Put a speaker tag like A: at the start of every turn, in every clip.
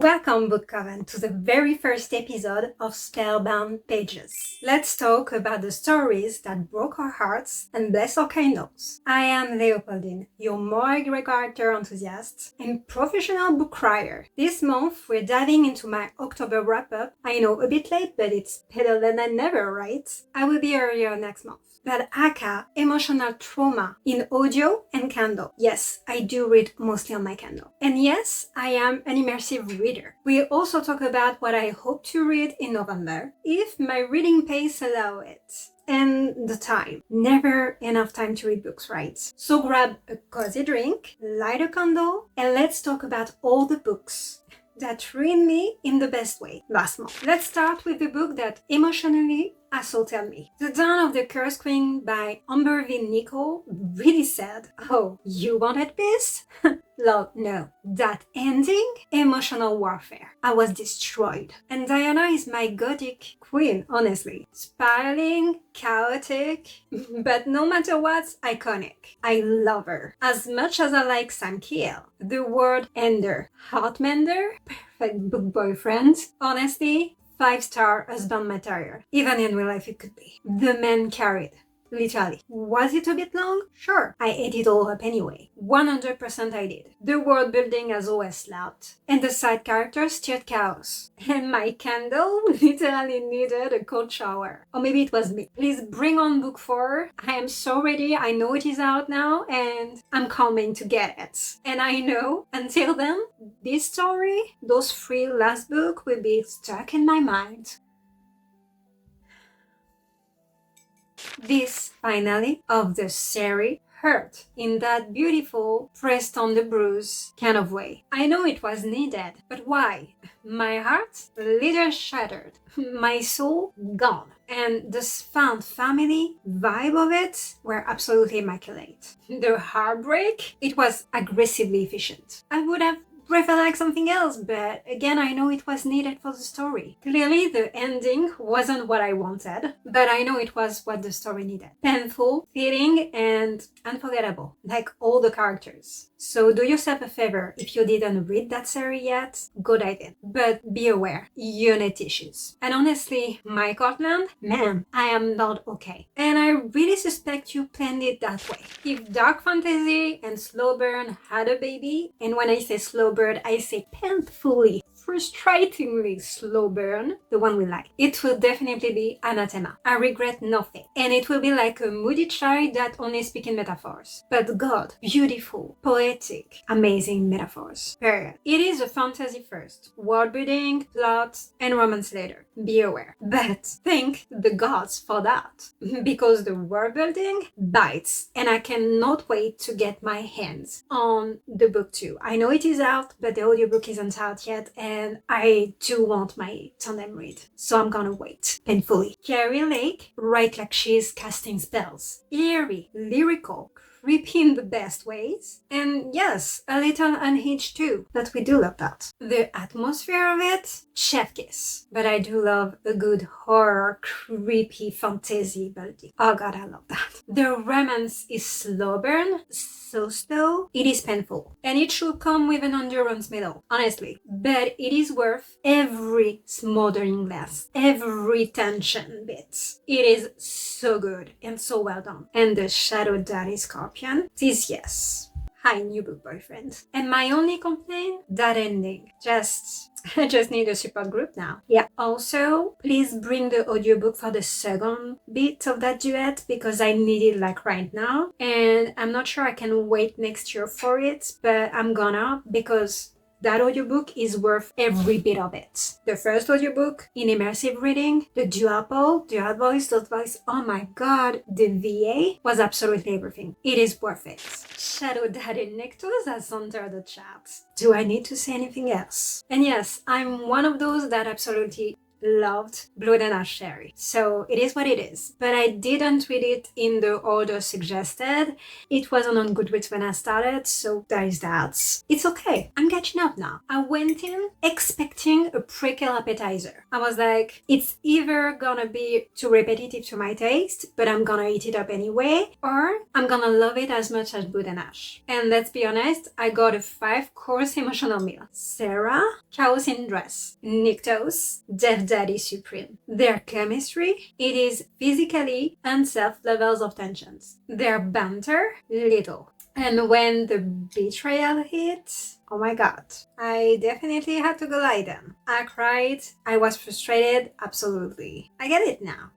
A: Welcome, Bookcoven, to the very first episode of Spellbound Pages. Let's talk about the stories that broke our hearts and bless our candles. I am Leopoldine, your more character enthusiast and professional book crier. This month, we're diving into my October wrap-up. I know, a bit late, but it's better than I never, right? I will be earlier next month. But aka emotional trauma in audio and Kindle. Yes, I do read mostly on my Kindle. And yes, I am an immersive reader. We also talk about what I hope to read in November, if my reading pace allow it. And the time. Never enough time to read books, right? So grab a cozy drink, light a candle, and let's talk about all the books that ruined me in the best way last month. Let's start with the book that emotionally assaulted me. The Dawn of the Curse Queen by Amber V. Nicole really said, oh, you wanted peace? Love, no. That ending? Emotional warfare. I was destroyed. And Diana is my gothic queen, honestly. Spiraling, chaotic, but no matter what, iconic. I love her. As much as I like Sam Kiel. The word ender, heartmender, perfect book boyfriend. Honestly, 5-star husband material. Even in real life it could be. The man carried. Literally. Was it a bit long? Sure. I ate it all up anyway. 100% I did. The world building has always slapped. And the side characters stirred chaos. And my candle literally needed a cold shower. Or maybe it was me. Please bring on book 4. I am so ready. I know it is out now and I'm coming to get it. And I know until then, this story, those 3 last books will be stuck in my mind. This, finally, of the series hurt in that beautiful, pressed on the bruise kind of way. I know it was needed, but why? My heart, a little shattered. My soul, gone. And the found family vibe of it were absolutely immaculate. The heartbreak, it was aggressively efficient. I would have prefer like something else, but again, I know it was needed for the story. Clearly, the ending wasn't what I wanted, but I know it was what the story needed. Painful, fitting, and unforgettable, like all the characters. So do yourself a favor, if you didn't read that series yet, go dive in. But be aware, unit issues. And honestly, my Cortland, man, I am not okay. And I really suspect you planned it that way. If dark fantasy and slow burn had a baby, and when I say slow burn, I say painfully, frustratingly slow burn, the one we like, it will definitely be Anathema. I regret nothing. And it will be like a moody child that only speaks in metaphors. But God, beautiful, poetic, amazing metaphors. Period. It is a fantasy first. World building, plot, and romance later. Be aware. But thank the gods for that. Because the world building bites. And I cannot wait to get my hands on the book too. I know it is out, but the audiobook isn't out yet. And I do want my tandem read. So I'm gonna wait. Painfully. Carrie Lake, right like she's casting spells. Eerie, lyrical, creepy in the best ways. And yes, a little unhinged too, but we do love that. The atmosphere of it, chef kiss. But I do love a good horror, creepy fantasy building. Oh god, I love that. The romance is slow burn, so slow, it is painful. And it should come with an endurance medal, honestly. But it is worth every smoldering glass, every tension bit. It is so good and so well done. And the Shadow Daddy Scorpion, this yes. Hi, new book boyfriend. And my only complaint, that ending. I just need a support group now. Yeah. Also, please bring the audiobook for the second bit of that duet because I need it like right now. And I'm not sure I can wait next year for it, but I'm gonna because that audiobook is worth every bit of it. The first audiobook in immersive reading, the dual voice, oh my god, the VA was absolutely everything. It is worth it. Shadow Daddy Nectos has entered the chat. Do I need to say anything else? And yes, I'm one of those that absolutely loved Blood and Ash Sherry. So it is what it is. But I didn't read it in the order suggested. It wasn't on Goodreads when I started, so there is that. It's okay. I'm catching up now. I went in expecting a prequel appetizer. I was like, it's either gonna be too repetitive to my taste, but I'm gonna eat it up anyway, or I'm gonna love it as much as Blood and Ash. And let's be honest, I got a 5-course emotional meal. Sarah, Chaos in Dress, Nyctos, Dev Daddy Supreme. Their chemistry, it is physically and self levels of tensions. Their banter, little. And when the betrayal hit, oh my god, I definitely had to go lie down. I cried, I was frustrated, absolutely. I get it now.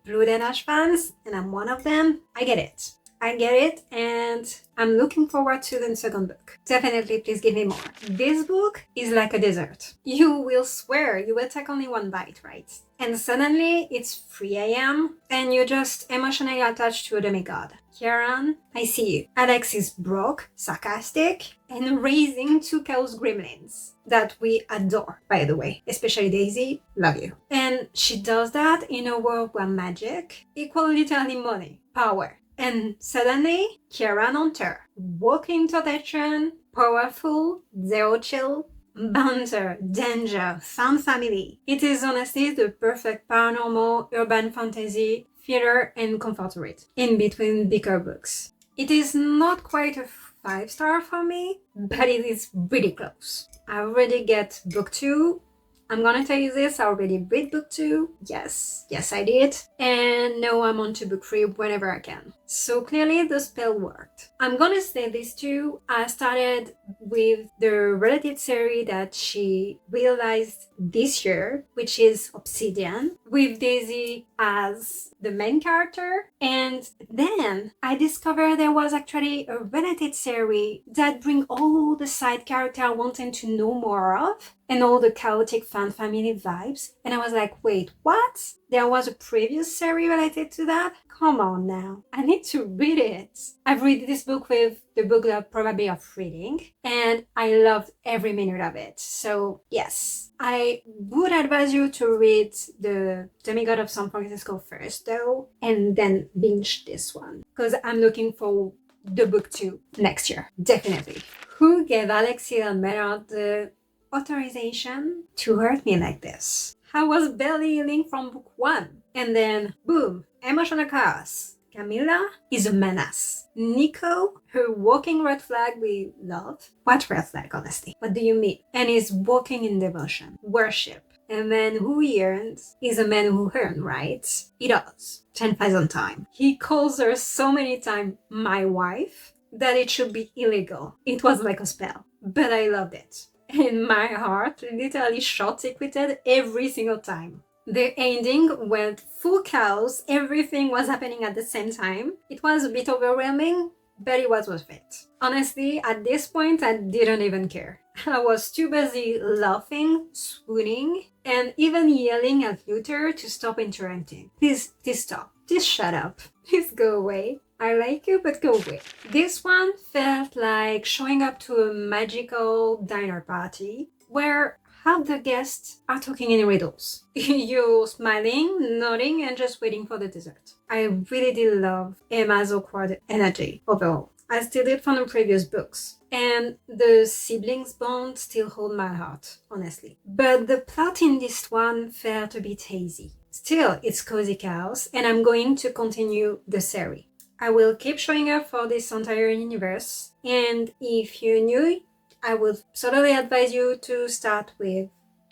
A: Blood and Ash fans, and I'm one of them, I get it. I get it, and I'm looking forward to the second book. Definitely, please give me more. This book is like a dessert. You will swear you will take only one bite, right? And suddenly, it's 3 a.m. and you're just emotionally attached to a demigod. Kieran, I see you. Alex is broke, sarcastic, and raising 2 chaos gremlins that we adore, by the way. Especially Daisy, love you. And she does that in a world where magic equals literally money, power. And suddenly, Kieran on tour. Walking protection, powerful, zero chill, banter, danger, found family. It is honestly the perfect paranormal, urban fantasy, thriller, and comfort read in between bigger books. It is not quite a 5-star for me, but it is really close. I already get book 2. I'm gonna tell you this, I already read book 2. Yes, I did. And now I'm on to book 3 whenever I can. So clearly the spell worked. I'm gonna say this too. I started with the related series that she realized this year, which is Obsidian, with Daisy as the main character. And then I discovered there was actually a related series that bring all the side characters I wanted to know more of and all the chaotic fan family vibes. And I was like, wait, what? There was a previous series related to that? Come on now. I need to read it. I've read this book with the book club probably of reading, and I loved every minute of it. So yes, I would advise you to read the Demigod of San Francisco first though, and then binge this one. Because I'm looking for the book 2 next year. Definitely. Who gave Alexi Almera the authorization to hurt me like this? I was barely healing from book 1. And then, boom, emotional chaos. Camilla is a menace. Nico, her walking red flag we love. What red flag, honestly? What do you mean? And is walking in devotion, worship. And then who he earns is a man who earns, right? He does. 10,000 times. He calls her so many times my wife that it should be illegal. It was like a spell. But I loved it. And my heart literally short-circuited every single time. The ending went full chaos. Everything was happening at the same time. It was a bit overwhelming, but it was worth it. Honestly, at this point, I didn't even care. I was too busy laughing, swooning, and even yelling at Luther to stop interrupting. Please stop. Please shut up. Please go away. I like you, but go away. This one felt like showing up to a magical dinner party where half the guests are talking in riddles. You're smiling, nodding, and just waiting for the dessert. I really did love Emma's awkward energy overall. I still did from the previous books. And the siblings bond still hold my heart, honestly. But the plot in this one felt a bit hazy. Still, it's cozy chaos, and I'm going to continue the series. I will keep showing up for this entire universe, and if you're new, I would totally advise you to start with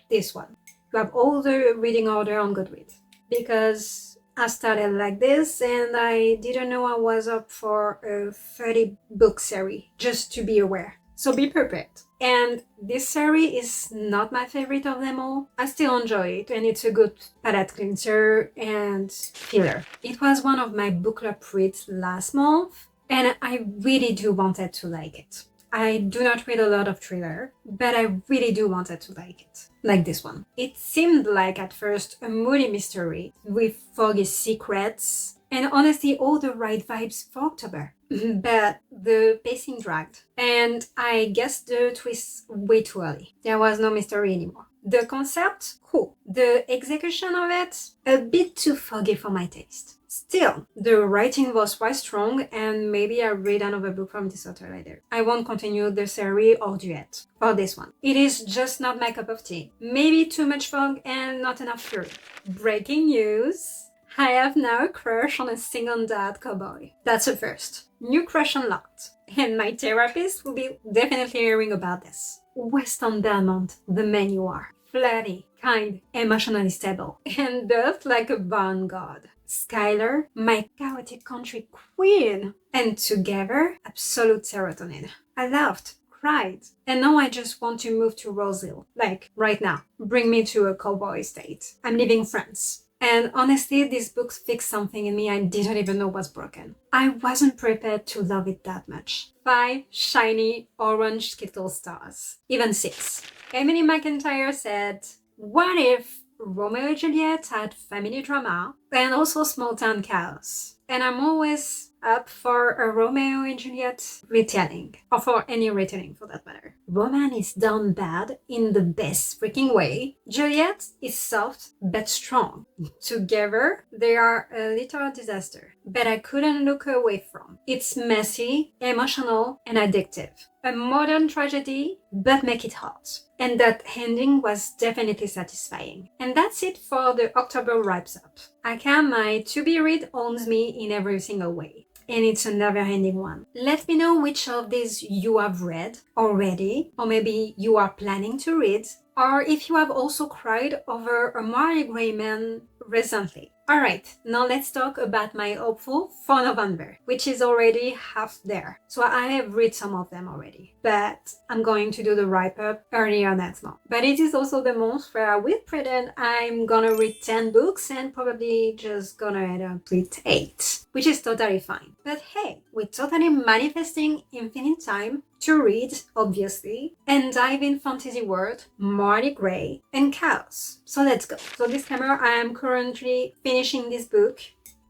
A: this one. You have all the reading order on Goodreads, because I started like this and I didn't know I was up for a 30 book series, just to be aware. So be prepared. And this series is not my favorite of them all. I still enjoy it, and it's a good palate cleanser and filler. It was one of my book club reads last month, and I really do wanted to like it. I do not read a lot of thriller, but I really do wanted to like it. Like this one. It seemed like at first a moody mystery with foggy secrets, and honestly all the right vibes for October. But the pacing dragged, and I guessed the twist way too early. There was no mystery anymore. The concept, cool. The execution of it, a bit too foggy for my taste. Still, the writing was quite strong, and maybe I'll read another book from this author later. I won't continue the series or duet for this one. It is just not my cup of tea. Maybe too much fog and not enough fury. Breaking news! I have now a crush on a single dad cowboy. That's a first. New crush unlocked. And my therapist will be definitely hearing about this. Weston Belmont, the man you are. Flirty, kind, emotionally stable, and built like a barn god. Skylar, my chaotic country queen. And together, absolute serotonin. I laughed, cried, and now I just want to move to Rosehill. Like, right now. Bring me to a cowboy state. I'm leaving France. And honestly, this book fixed something in me I didn't even know was broken. I wasn't prepared to love it that much. 5 shiny orange Skittle stars. Even 6. Emily McIntyre said, what if Romeo and Juliet had family drama and also small town chaos? And I'm always up for a Romeo and Juliet retelling, or for any retelling for that matter. Roman is done bad in the best freaking way. Juliet is soft but strong. Together, they are a little disaster, but I couldn't look away from. It's messy, emotional, and addictive. A modern tragedy, but make it hot. And that ending was definitely satisfying. And that's it for the October wraps up. Aka, my to-be-read owns me in every single way. And it's a never-ending one. Let me know which of these you have read already, or maybe you are planning to read, or if you have also cried over a Marley Gray Man recently. Alright, now let's talk about my hopeful for November, which is already half there. So I have read some of them already, but I'm going to do the wrap-up earlier next month. But it is also the month where I will pretend I'm gonna read 10 books and probably just gonna end up with 8, which is totally fine. But hey, we're totally manifesting infinite time to read, obviously, and dive in fantasy world, Marley Gray, and chaos. So let's go. So disclaimer, I am currently finishing this book.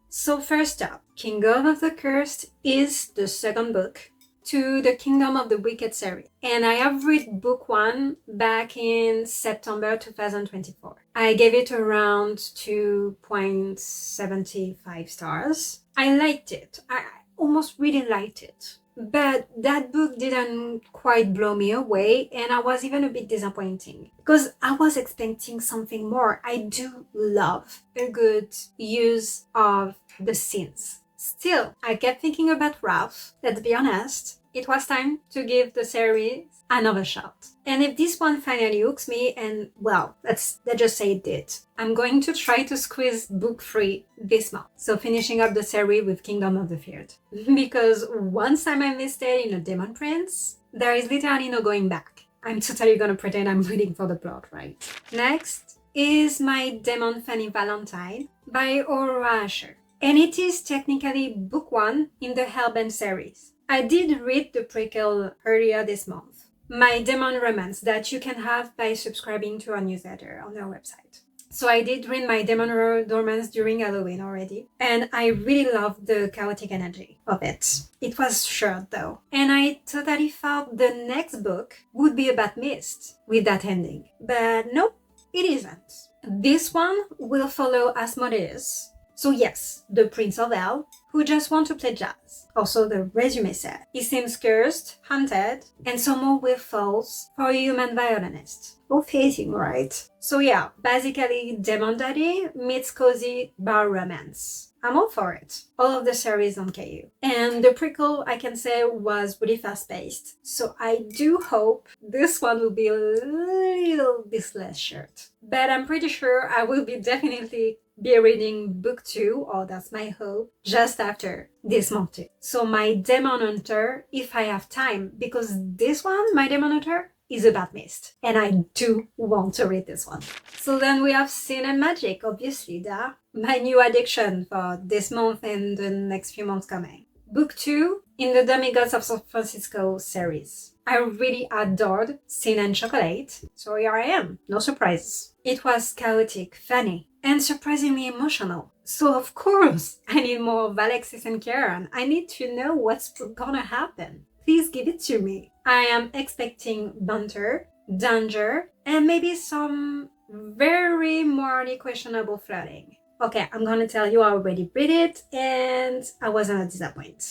A: So first up, Kingdom of the Cursed is the second book to the Kingdom of the Wicked series. And I have read book 1 back in September 2024. I gave it around 2.75 stars. I liked it. I almost really liked it. But that book didn't quite blow me away, and I was even a bit disappointing because I was expecting something more. I do love a good use of the scenes. Still, I kept thinking about Ralph. Let's be honest, it was time to give the series another shot. And if this one finally hooks me, and well, let's just say it did, I'm going to try to squeeze book 3 this month. So finishing up the series with Kingdom of the Feared. Because once I'm invested in a Demon Prince, there is literally no going back. I'm totally gonna pretend I'm reading for the plot, right? Next is My Demon Fanny Valentine by Aurora Asher. And it is technically book 1 in the Hellbent series. I did read the prequel earlier this month. My Demon Romance that you can have by subscribing to our newsletter on our website. So I did read My Demon Romance during Halloween already, and I really loved the chaotic energy of it. It was short though, and I totally thought the next book would be about Mist with that ending. But nope, it isn't. This one will follow Asmodeus. So yes, the Prince of Hell, who just wants to play jazz. Also the resume said. He seems cursed, haunted, and somehow with faults for a human violinist. Both hating, right? So yeah, basically Demon Daddy meets cozy bar romance. I'm all for it. All of the series on KU. And the prequel, I can say, was really fast-paced. So I do hope this one will be a little bit less short. But I'm pretty sure I will be definitely be reading book 2, or that's my hope, just after this month too. So My Demon Hunter, if I have time, because this one, My Demon Hunter, is about Mist, and I do want to read this one. So then we have Sin and Magic, obviously, my new addiction for this month and the next few months coming. Book 2 in the Demigods of San Francisco series. I really adored Sin and Chocolate, so here I am, no surprise. It was chaotic, funny, and surprisingly emotional. So of course, I need more of Alexis and Karen. I need to know what's gonna happen. Please give it to me. I am expecting banter, danger, and maybe some very morally questionable flirting. Okay, I'm gonna tell you, I already read it and I wasn't disappointed.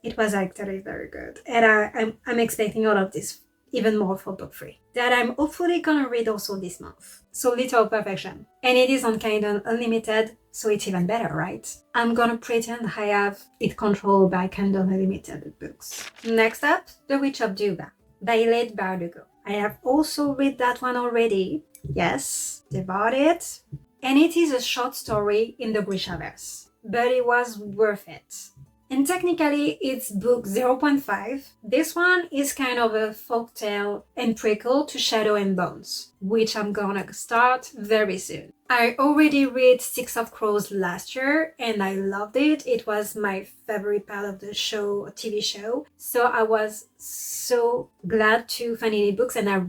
A: It was actually very good, and I'm expecting all of this, even more for book 3, that I'm hopefully gonna read also this month. So Little Perfection, and it is on Kindle Unlimited, so it's even better, right? I'm gonna pretend I have it controlled by Kindle Unlimited books. Next up, The Witch of Duba by Leigh Bardugo. I have also read that one already. Yes, devoured it. And it is a short story in the Grishaverse, but it was worth it. And technically, it's book 0.5. This one is kind of a folktale and prequel to Shadow and Bones, which I'm gonna start very soon. I already read Six of Crows last year and I loved it. It was my favorite part of the show, TV show. So I was so glad to find any books, and I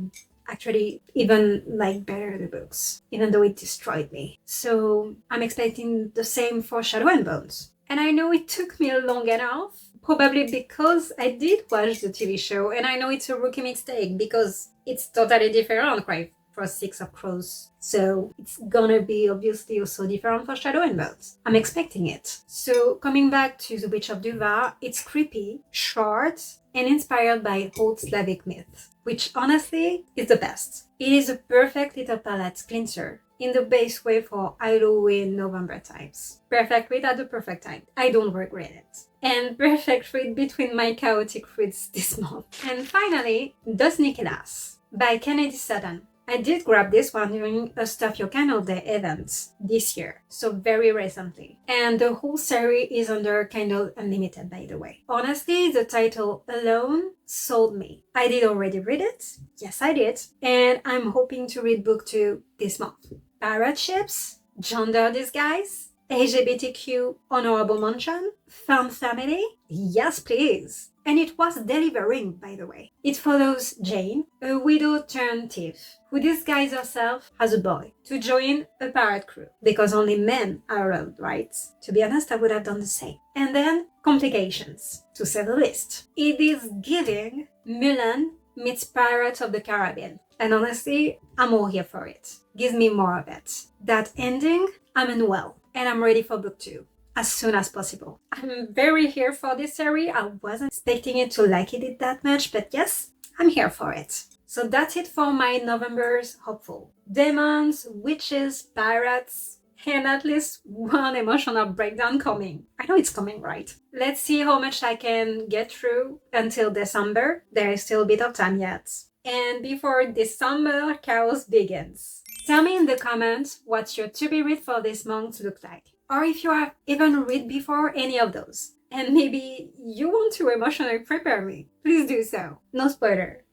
A: actually even like better the books, even though it destroyed me. So I'm expecting the same for Shadow and Bones. And I know it took me long enough, probably because I did watch the TV show, and I know it's a rookie mistake because it's totally different, right, for Six of Crows. So it's gonna be obviously also different for Shadow and Bones. I'm expecting it. So coming back to The Witch of Duva, it's creepy, short, and inspired by old Slavic myth, which honestly is the best. It is a perfect little palate cleanser in the best way for Halloween November times. Perfect read at the perfect time. I don't regret it. And perfect read between my chaotic reads this month. And finally, The Sneaky Lass by Kennedy Sutton. I did grab this one during a Stuff Your Kindle Day event this year, so very recently. And the whole series is under Kindle Unlimited, by the way. Honestly, the title alone sold me. I did already read it. Yes, I did. And I'm hoping to read book 2 this month. Pirate ships, gender disguise, LGBTQ honorable mention, fun family. Yes, please. And it was delivering, by the way. It follows Jane, a widow turned thief, who disguises herself as a boy to join a pirate crew, because only men are allowed, right? To be honest, I would have done the same. And then complications, to say the least. It is giving Mulan meets Pirates of the Caribbean. And honestly, I'm all here for it. Give me more of it. That ending, I'm in well, and I'm ready for book 2. As soon as possible. I'm very here for this series. I wasn't expecting it to like it that much, but yes, I'm here for it. So that's it for my November's hopeful. Demons, witches, pirates, and at least one emotional breakdown coming. I know it's coming, right? Let's see how much I can get through until December. There is still a bit of time yet. And before December chaos begins. Tell me in the comments what your to-be read for this month looks like. Or if you have even read before any of those, and maybe you want to emotionally prepare me, please do so. No spoiler,